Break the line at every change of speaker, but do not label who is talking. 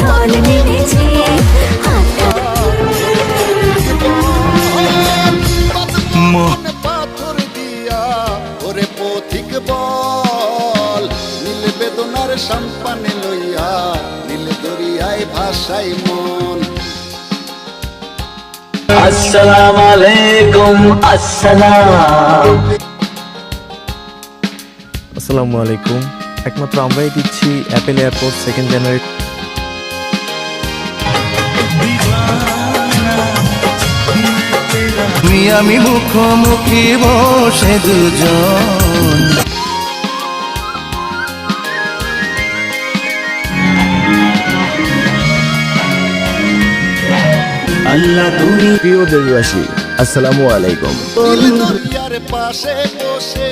ঢল নেমেছে
পাথর দিয়া ওরে পথিক বল, নীল বেদনার সম্পানে লইয়া নীল দরিয়ায় ভাসাই মন।
আসসালামু আলাইকুম।
আসসালামু আলাইকুম। একমাত্র আমরাই দিচ্ছি অ্যাপেল এয়ারপোর্ট 2nd জানুয়ারি।
আমি মুখোমুখি বসে দুজন,
আল্লাহ তুমি প্রিয় দেশবাসী, আসসালামু আলাইকুম।
নীল দরিয়ার পাশে বসে